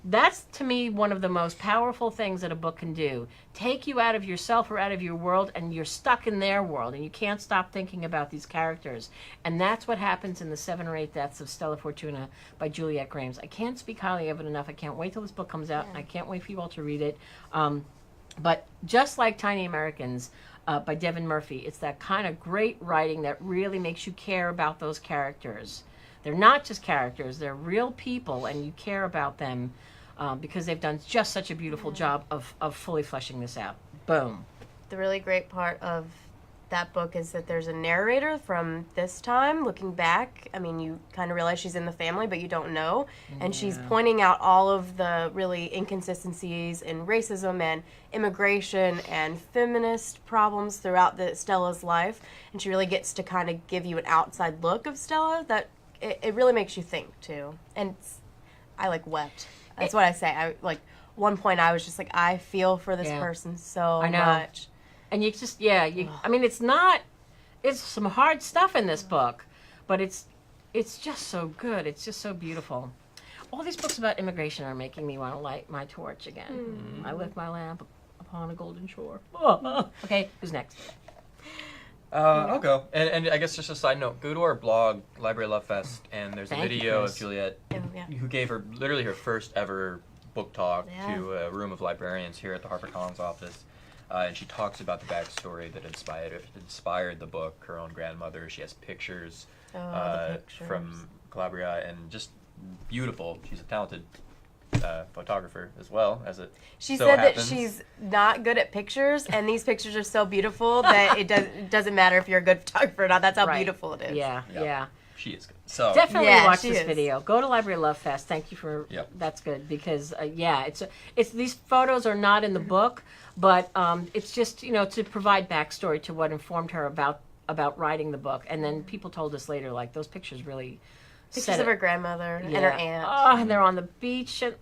That's, to me, one of the most powerful things that a book can do. Take you out of yourself or out of your world, and you're stuck in their world, and you can't stop thinking about these characters. And that's what happens in The 7 or 8 Deaths of Stella Fortuna by Juliet Grimes. I can't speak highly of it enough. I can't wait till this book comes out, and I can't wait for you all to read it. But just like Tiny Americans by Devin Murphy, it's that kind of great writing that really makes you care about those characters. They're not just characters, they're real people, and you care about them because they've done just such a beautiful job of fully fleshing this out. Boom. The really great part of that book is that there's a narrator from this time looking back. I mean, you kind of realize she's in the family, but you don't know. And she's pointing out all of the really inconsistencies in racism and immigration and feminist problems throughout Stella's life. And she really gets to kind of give you an outside look of Stella that it really makes you think, too. And I, wept. That's what I say. One point I was just like, I feel for this person so much. And you just, I mean, it's some hard stuff in this book, but it's just so good. It's just so beautiful. All these books about immigration are making me want to light my torch again. I lift my lamp upon a golden shore. Okay, who's next? I'll go. And I guess just a side note, go to our blog, Library Love Fest, and there's a video of Juliet who gave her literally her first ever book talk to a room of librarians here at the HarperCollins office. And she talks about the backstory that inspired the book, her own grandmother. She has pictures, from Calabria, and just beautiful. She's a talented photographer as well, as it She so said happens. that she's not good at pictures, and these pictures are so beautiful that it doesn't matter if you're a good photographer or not. That's how beautiful it is. Yeah. She is good. So Definitely watch this video. Go to Library Love Fest. Thank you for that's good because it's these photos are not in the book, but it's just to provide backstory to what informed her about writing the book, and then people told us later those pictures really Pictures of her grandmother and her aunt. Oh, and they're on the beach. And,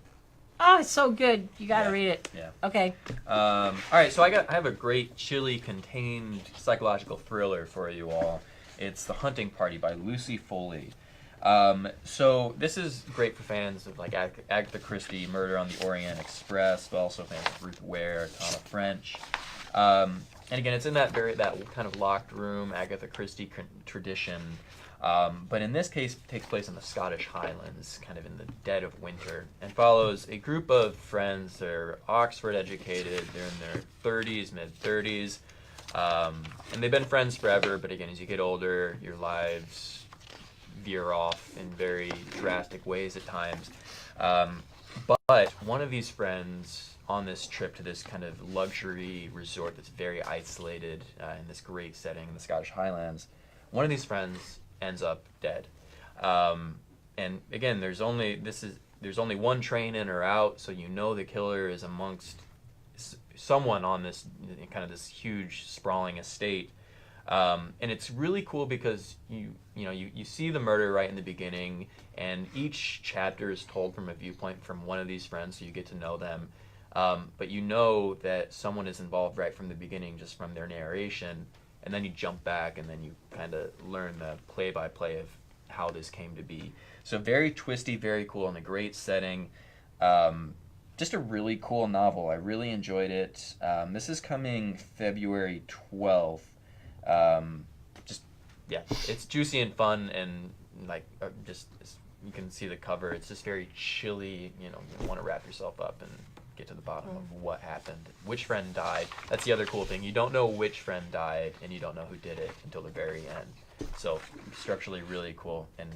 it's so good. You got to read it. Yeah. Okay. All right, so I have a great chilly contained psychological thriller for you all. It's The Hunting Party by Lucy Foley. So this is great for fans of Agatha Christie, Murder on the Orient Express, but also fans of Ruth Ware, Tana French. And again, it's in that kind of locked room Agatha Christie tradition. But in this case, it takes place in the Scottish Highlands, kind of in the dead of winter, and follows a group of friends. They're Oxford educated, they're in their 30s, mid-30s, and they've been friends forever, but again, as you get older, your lives veer off in very drastic ways at times. But one of these friends on this trip to this kind of luxury resort that's very isolated in this great setting in the Scottish Highlands, one of these friends ends up dead. And again, there's only one train in or out, so the killer is amongst someone on this kind of this huge sprawling estate. And it's really cool because you see the murder right in the beginning, and each chapter is told from a viewpoint from one of these friends, so you get to know them. But you know that someone is involved right from the beginning just from their narration. And then you jump back, and then you kind of learn the play-by-play of how this came to be. So very twisty, very cool, and a great setting. Just a really cool novel. I really enjoyed it. This is coming February 12th. It's juicy and fun, and you can see the cover. It's just very chilly. You want to wrap yourself up and get to the bottom of what happened, which friend died. That's the other cool thing. You don't know which friend died, and you don't know who did it until the very end. So structurally really cool, and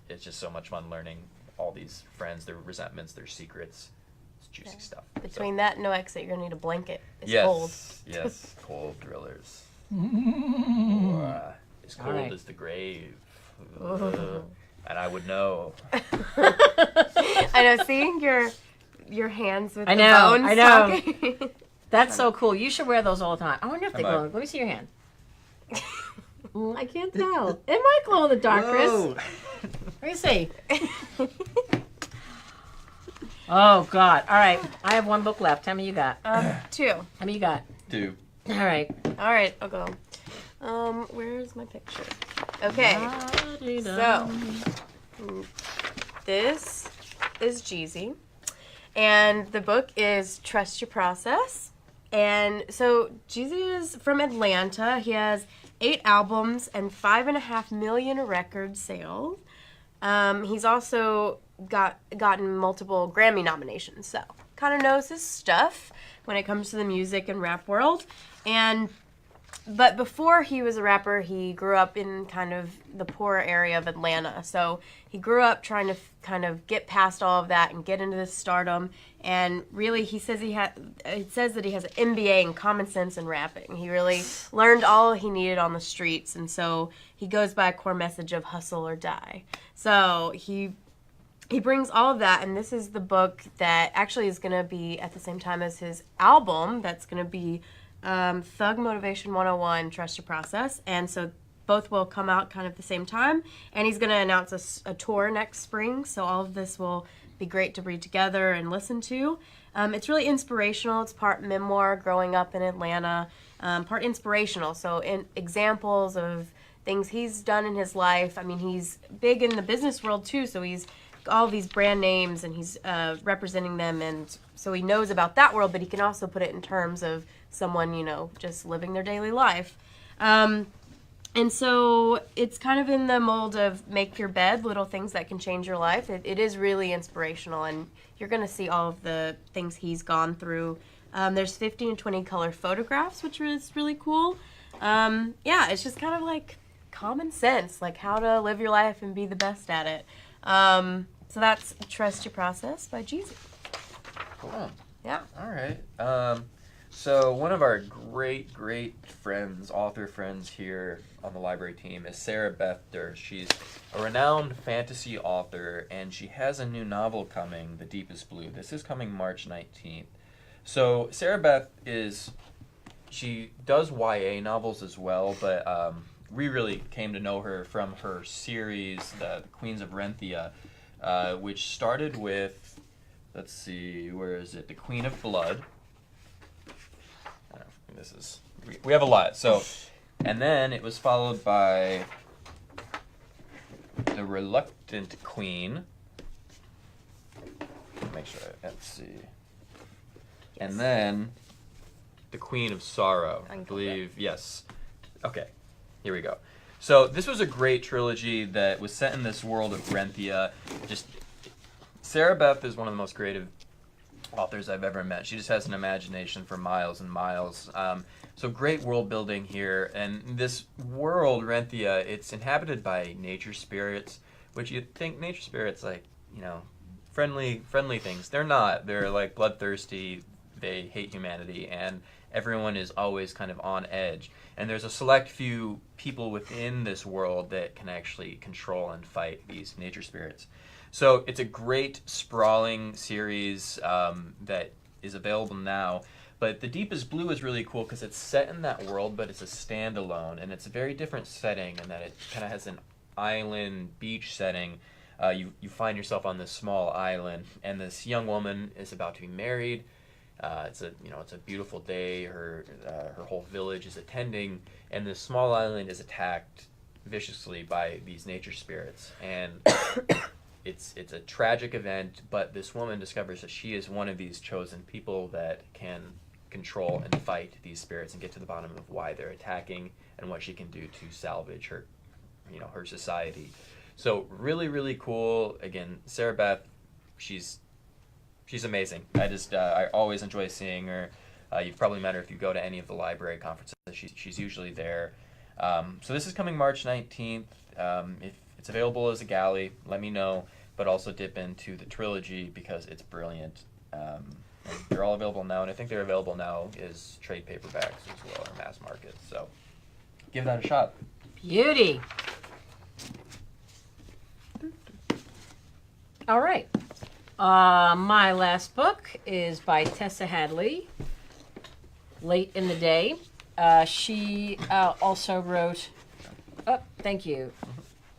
it's just so much fun learning all these friends, their resentments, their secrets. It's juicy stuff. Between that and No Exit, you're gonna need a blanket. It's yes, cold. Yes, cold thrillers. As cold right. as the grave. And I would know. I know. Seeing your hands with I the know, bones. I know. talking. That's so cool. You should wear those all the time. I wonder if they Come glow. on. Let me see your hand. I can't tell. It might glow in the dark, Chris. Whoa. Let me see. Oh, God. All right. I have one book left. How many you got? 2. How many you got? Do. All right. All right, I'll go. Where's my picture? Okay, so this is Jeezy, and the book is Trust Your Process. And so Jeezy is from Atlanta. He has 8 albums and 5.5 million record sales. He's also gotten multiple Grammy nominations, so kind of knows his stuff when it comes to the music and rap world. But before he was a rapper, he grew up in kind of the poorer area of Atlanta. So he grew up trying to kind of get past all of that and get into this stardom. And really, it says that he has an MBA in common sense and rapping. He really learned all he needed on the streets, and so he goes by a core message of hustle or die. So he brings all of that, and this is the book that actually is going to be at the same time as his album. That's going to be Thug Motivation 101, Trust Your Process. And so both will come out kind of the same time. And he's going to announce a tour next spring. So all of this will be great to read together and listen to. It's really inspirational. It's part memoir, growing up in Atlanta, part inspirational. So examples of things he's done in his life. I mean, he's big in the business world too. So he's all these brand names and he's representing them. And so he knows about that world, but he can also put it in terms of someone, just living their daily life. And so it's kind of in the mold of make your bed, little things that can change your life. It is really inspirational, and you're going to see all of the things he's gone through. There's 15 and 20 color photographs, which is really cool. It's just kind of like common sense, like how to live your life and be the best at it. So that's Trust Your Process by Jeezy. Cool. Yeah. All right. So one of our great friends, author friends here on the library team is Sarah Beth Durst. She's a renowned fantasy author, and she has a new novel coming, The Deepest Blue. This is coming March 19th. So Sarah Beth she does YA novels as well, but we really came to know her from her series, The Queens of Renthia, which started with, let's see, where is it? The Queen of Blood. We have a lot. So, and then it was followed by The Reluctant Queen. Make sure. Let's see. Yes. And then The Queen of Sorrow. I Unclip believe. Yes. Okay. Here we go. So this was a great trilogy that was set in this world of Renthia. Sarah Beth is one of the most creative authors I've ever met. She just has an imagination for miles and miles. So great world building here. And this world, Renthia, it's inhabited by nature spirits, which you'd think nature spirits, like, friendly things. They're not. They're like bloodthirsty. They hate humanity, and everyone is always kind of on edge. And there's a select few people within this world that can actually control and fight these nature spirits. So it's a great sprawling series that is available now. But The Deepest Blue is really cool because it's set in that world, but it's a standalone, and it's a very different setting in that it kind of has an island beach setting. You find yourself on this small island, and this young woman is about to be married. It's a beautiful day. Her whole village is attending, and this small island is attacked viciously by these nature spirits, and it's a tragic event. But this woman discovers that she is one of these chosen people that can control and fight these spirits and get to the bottom of why they're attacking and what she can do to salvage her society. So really cool. Again, Sarah Beth, she's amazing. I always enjoy seeing her. You've probably met her if you go to any of the library conferences. She's usually there. So this is coming March 19th. If it's available as a galley, let me know. But also dip into the trilogy because it's brilliant. And they're all available now, and I think they're available now as trade paperbacks as well, or mass market. So give that a shot. Beauty. All right. My last book is by Tessa Hadley, Late in the Day. She also wrote, thank you,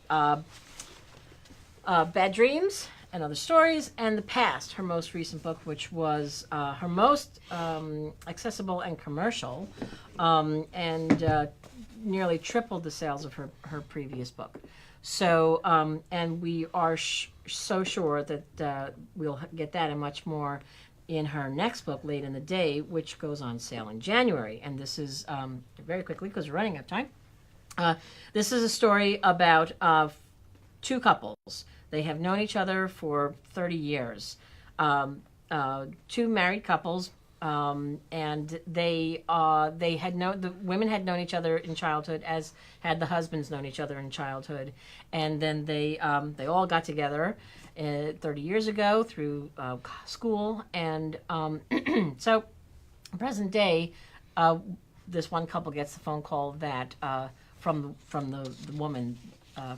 Bad Dreams and other stories, and The Past, her most recent book, which was her most accessible and commercial, and nearly tripled the sales of her previous book. So, and we are so sure that we'll get that and much more in her next book, Late in the Day, which goes on sale in January. And this is, very quickly, because we're running out of time, this is a story about two couples. They have known each other for 30 years. Two married couples, and they had the women had known each other in childhood, as had the husbands known each other in childhood, and then they all got together 30 years ago through school, and so present day, this one couple gets the phone call that from the woman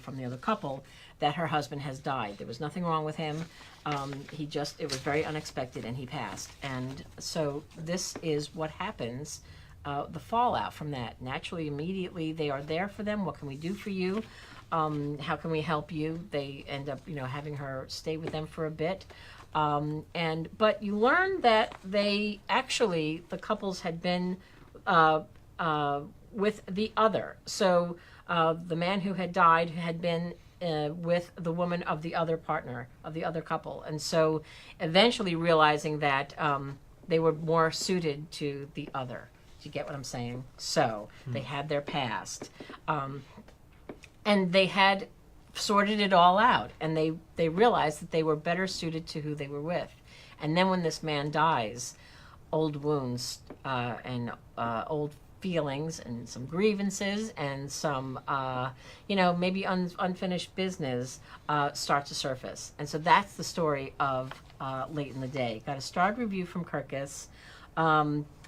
from the other couple, that her husband has died. There was nothing wrong with him. It was very unexpected, and he passed. And so this is what happens, the fallout from that. Naturally, immediately, they are there for them. What can we do for you? How can we help you? They end up, having her stay with them for a bit. But you learn that the couples had been with the other. So the man who had died had been with the woman of the other partner, of the other couple. And so eventually realizing that they were more suited to the other. Do you get what I'm saying? So they had their past. And they had sorted it all out. And they realized that they were better suited to who they were with. And then when this man dies, old wounds and old feelings and some grievances and some, maybe unfinished business start to surface. And so that's the story of Late in the Day. Got a starred review from Kirkus.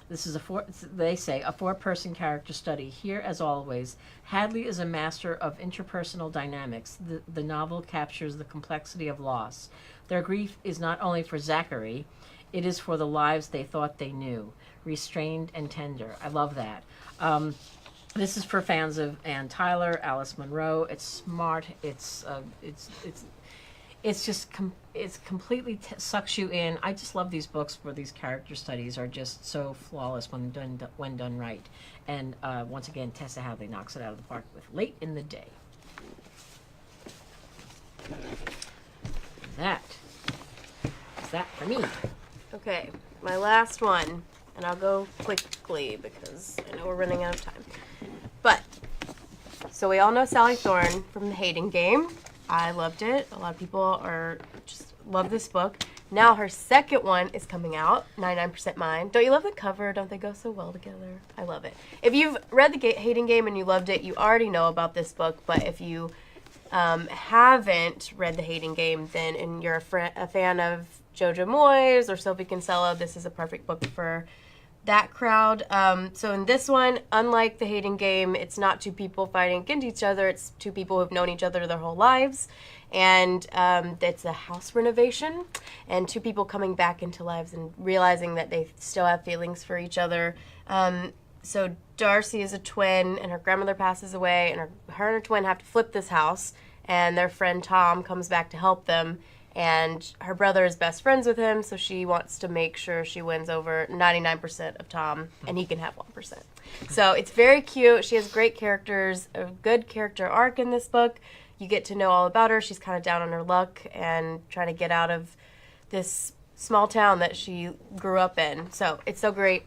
This is a four-person character study. Here, as always, Hadley is a master of interpersonal dynamics. The novel captures the complexity of loss. Their grief is not only for Zachary, it is for the lives they thought they knew. Restrained and tender. I love that. This is for fans of Ann Tyler, Alice Munro. It's smart. It's completely sucks you in. I just love these books where these character studies are just so flawless when done right. And once again, Tessa Hadley knocks it out of the park with Late in the Day. That is that for me. Okay, my last one, and I'll go quickly because I know we're running out of time. But, so we all know Sally Thorne from The Hating Game. I loved it. A lot of people just love this book. Now her second one is coming out, 99% Mine. Don't you love the cover? Don't they go so well together? I love it. If you've read The Hating Game and you loved it, you already know about this book. But if you haven't read The Hating Game, then and you're a fan of Jojo Moyes or Sophie Kinsella, this is a perfect book for that crowd. So in this one, unlike The Hating Game, it's not two people fighting against each other. It's two people who've known each other their whole lives. And it's a house renovation and two people coming back into lives and realizing that they still have feelings for each other. So Darcy is a twin and her grandmother passes away, and her and her twin have to flip this house, and their friend Tom comes back to help them. And her brother is best friends with him, so she wants to make sure she wins over 99% of Tom, and he can have 1%. So it's very cute. She has great characters, a good character arc in this book. You get to know all about her. She's kind of down on her luck and trying to get out of this small town that she grew up in. So it's so great.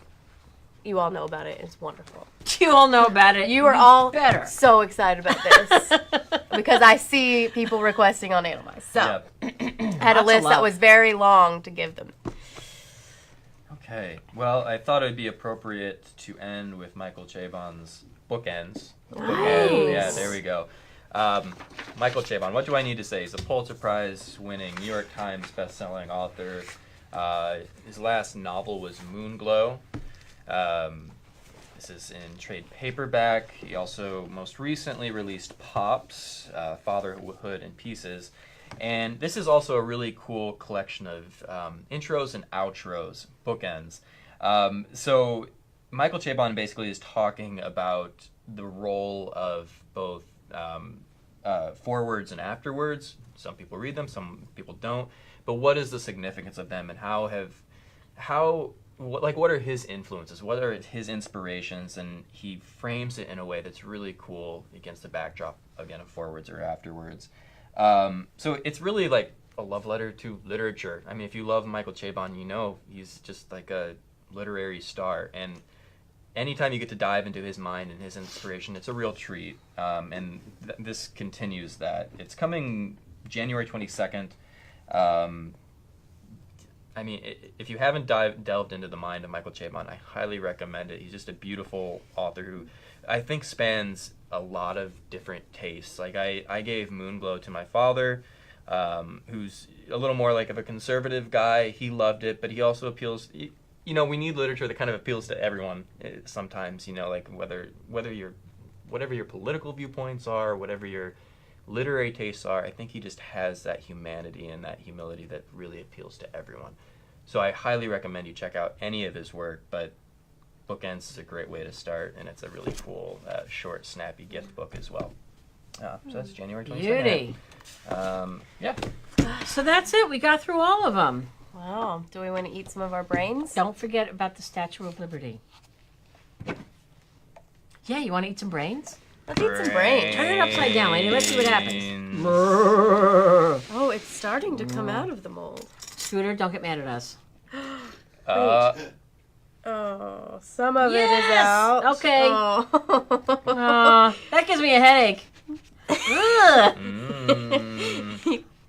You all know about it. It's wonderful. You all know about it. You are all better. so excited about this because I see people requesting on Analyze. So I had a list that was very long to give them. Okay. Well, I thought it would be appropriate to end with Michael Chabon's Bookends. Nice. Yeah, there we go. Michael Chabon, what do I need to say? He's a Pulitzer Prize-winning New York Times best-selling author. His last novel was Moonglow. This is in trade paperback. He also most recently released Pops, Fatherhood in Pieces. And this is also a really cool collection of intros and outros, bookends. So Michael Chabon basically is talking about the role of both forwards and afterwards. Some people read them, some people don't. But what is the significance of them, and what are his influences? What are his inspirations? And he frames it in a way that's really cool against the backdrop, again, of forwards or afterwards. So it's really like a love letter to literature. I mean, if you love Michael Chabon, you know he's just like a literary star. And anytime you get to dive into his mind and his inspiration, it's a real treat. And this continues that. It's coming January 22nd. I mean, if you haven't delved into the mind of Michael Chabon, I highly recommend it. He's just a beautiful author who I think spans a lot of different tastes. Like I gave Moonglow to my father, who's a little more like of a conservative guy. He loved it, but he also appeals. You know, we need literature that kind of appeals to everyone. Sometimes, you know, like whatever your political viewpoints are, whatever your literary tastes are, I think he just has that humanity and that humility that really appeals to everyone. So I highly recommend you check out any of his work, but Bookends is a great way to start, and it's a really cool, short, snappy gift book as well. So that's January 22nd. Beauty. Yeah. So that's it. We got through all of them. Wow. Do we want to eat some of our brains? Don't forget about the Statue of Liberty. Yeah, you want to eat some brains? Let's eat some brains. Turn it upside down, lady. Let's see what happens. Brains. Oh, it's starting to come out of the mold. Scooter, don't get mad at us. Oh, some of Yes! it is out. Okay. Oh. That gives me a headache. Ugh.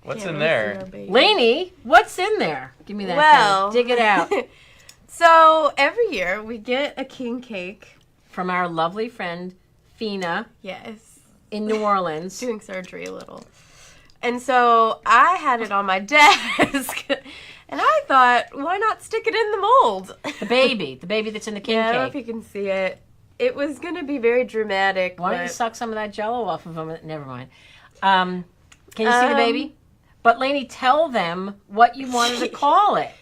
What's Can't in really there? see our baby. Lainey, what's in there? Give me that. Well. thing. Dig it out. So every year we get a king cake. From our lovely friend, Fina, Yes. in New Orleans. Doing surgery a little. And so I had it on my desk. And I thought, why not stick it in the mold? The baby that's in the king Yeah, I don't know if cake. you can see it. It was going to be very dramatic. Why don't you but- suck some of that Jello off of them? Never mind. Can you see the baby? But Lainey, tell them what you wanted to call it.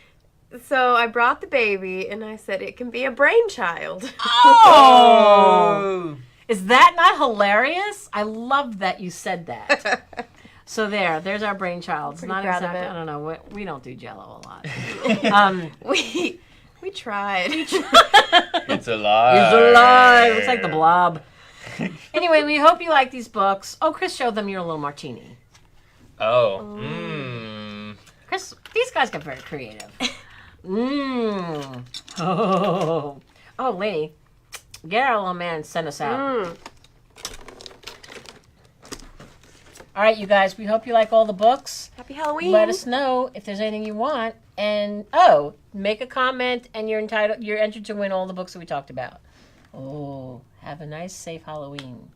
So I brought the baby and I said it can be a brainchild. Oh! Is that not hilarious? I love that you said that. So there's our brainchild. It's Pretty not proud of exactly. it. I don't know. We don't do Jello a lot. We tried. It's alive. It's alive. Looks like the Blob. Anyway, we hope you like these books. Oh, Chris showed them your little martini. Oh. Chris, these guys get very creative. Oh, Lainey, get our little man and send us out. All right, you guys, we hope you like all the books. Happy Halloween. Let us know if there's anything you want. And, make a comment and you're entered to win all the books that we talked about. Oh, have a nice, safe Halloween.